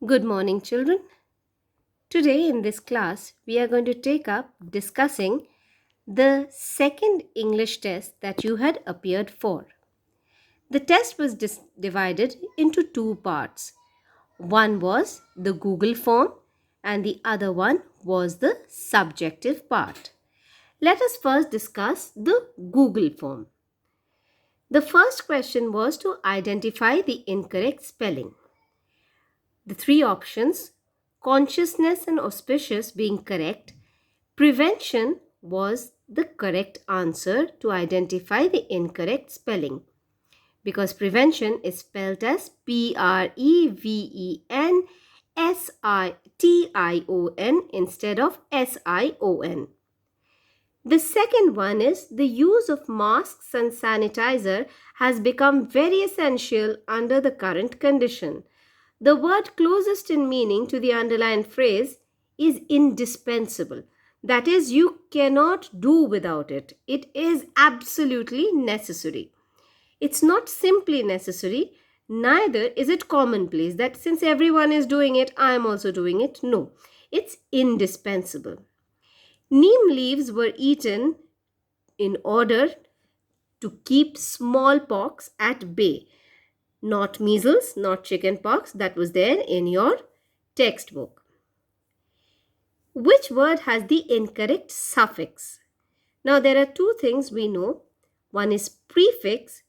Good morning, children. Today in this class, we are going to take up discussing the second English test that you had appeared for. The test was divided into two parts. One was the Google form, and the other one was the subjective part. Let us first discuss the Google form. The first question was to identify the incorrect spelling. The three options, consciousness and auspicious being correct, prevention was the correct answer to identify the incorrect spelling, because prevention is spelled as Prevention instead of Sion. The second one is the use of masks and sanitizer has become very essential under the current condition. The word closest in meaning to the underlined phrase is indispensable. That is, you cannot do without it. It is absolutely necessary. It's not simply necessary, neither is it commonplace that since everyone is doing it, I am also doing it. No, it's indispensable. Neem leaves were eaten in order to keep smallpox at bay. Not measles, not chickenpox, that was there in your textbook. Which word has the incorrect suffix? Now, there are two things we know. One is prefix,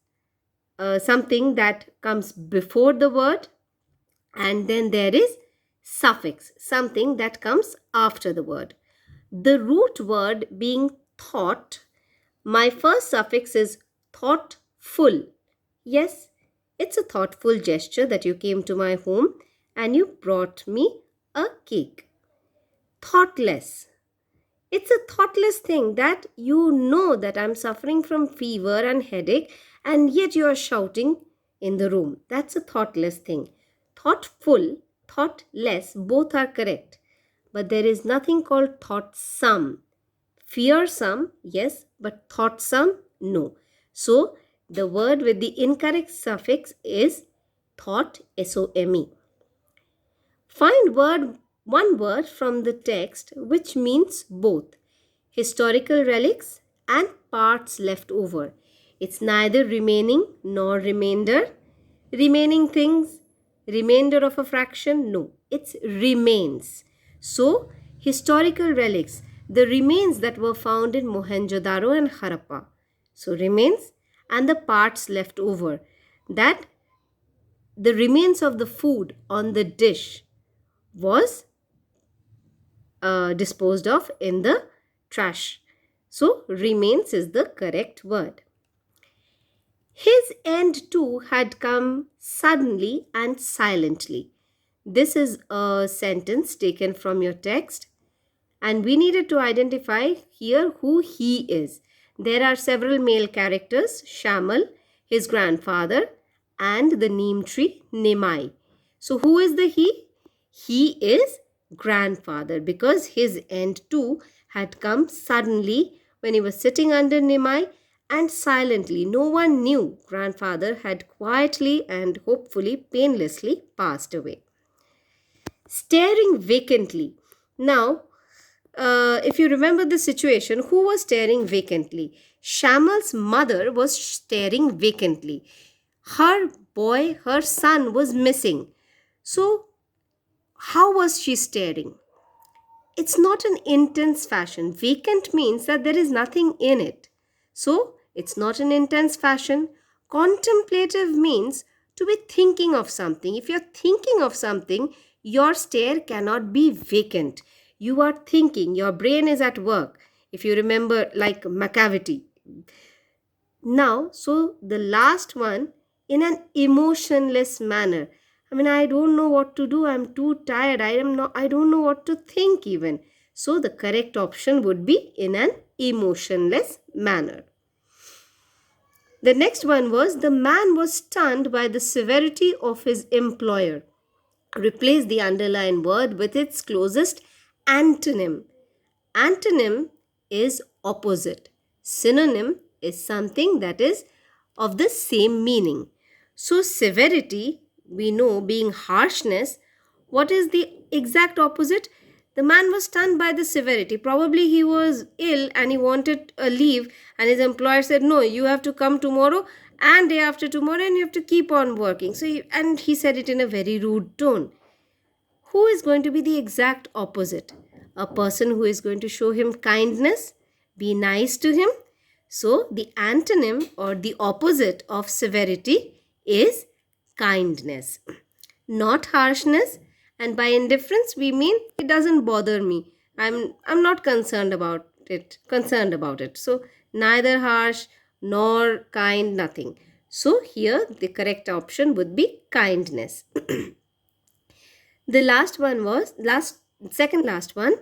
something that comes before the word, and then there is suffix, something that comes after the word. The root word being thought, my first suffix is thoughtful. Yes, it's a thoughtful gesture that you came to my home and you brought me a cake. Thoughtless. It's a thoughtless thing that you know that I'm suffering from fever and headache and yet you are shouting in the room. That's a thoughtless thing. Thoughtful, thoughtless, both are correct. But there is nothing called thoughtsome. Fearsome, yes, but thoughtsome, no. So, the word with the incorrect suffix is thought, S-O-M-E. Find one word from the text which means both historical relics and parts left over. It's neither remaining nor remainder. Remaining things, remainder of a fraction, no, it's remains. So, historical relics, the remains that were found in Mohenjo-daro and Harappa. So, remains and the parts left over, that the remains of the food on the dish was disposed of in the trash. So, remains is the correct word. His end too had come suddenly and silently. This is a sentence taken from your text, and we needed to identify here who he is. There are several male characters, Shamal, his grandfather, and the neem tree, Nimai. So, who is the he? He is grandfather, because his end too had come suddenly when he was sitting under Nimai and silently. No one knew grandfather had quietly and hopefully painlessly passed away. Staring vacantly. Now, if you remember the situation, who was staring vacantly? Shamal's mother was staring vacantly. Her boy, her son was missing. So, how was she staring? It's not an intense fashion. Vacant means that there is nothing in it. So, it's not an intense fashion. Contemplative means to be thinking of something. If you're thinking of something, your stare cannot be vacant. You are thinking, your brain is at work. If you remember, like Macavity. Now, so the last one, in an emotionless manner. I don't know what to do. I'm too tired. I don't know what to think even. So the correct option would be in an emotionless manner. The next one was the man was stunned by the severity of his employer. Replace the underlined word with its closest antonym. Antonym is opposite. Synonym is something that is of the same meaning. So severity, we know being harshness, What is the exact opposite? The man was stunned by the severity. Probably he was ill and he wanted a leave, and his employer said, "No, you have to come tomorrow and day after tomorrow, and you have to keep on working." And he said it in a very rude tone. Who is going to be the exact opposite? A person who is going to show him kindness, be nice to him. So, the antonym or the opposite of severity is kindness, not harshness. And by indifference we mean it doesn't bother me. I'm not concerned about it. So neither harsh nor kind, nothing. So here the correct option would be kindness. The last one was second last one.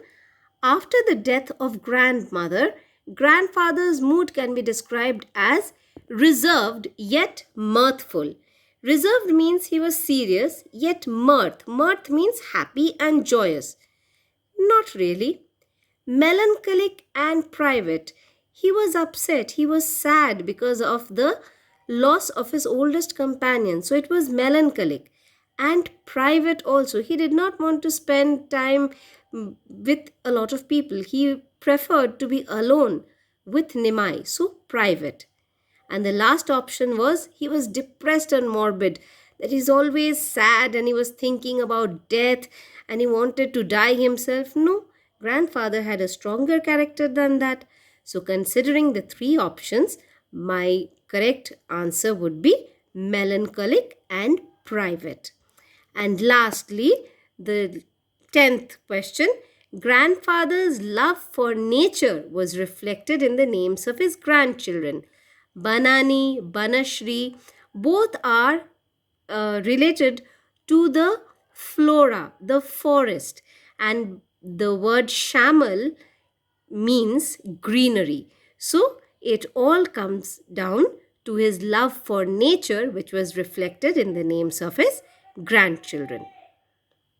After the death of grandmother, grandfather's mood can be described as reserved yet mirthful. Reserved means he was serious, yet mirth means happy and joyous. Not really. Melancholic and private. He was upset, he was sad because of the loss of his oldest companion. So it was melancholic and private also. He did not want to spend time with a lot of people. He preferred to be alone with Nimai. So private. And the last option was he was depressed and morbid, that he's always sad and he was thinking about death and he wanted to die himself. No, grandfather had a stronger character than that. So, considering the three options, my correct answer would be melancholic and private. And lastly, the 10th question, grandfather's love for nature was reflected in the names of his grandchildren. Banani, Banashri, both are related to the flora, the forest, and the word shamal means greenery. So it all comes down to his love for nature, which was reflected in the names of his grandchildren.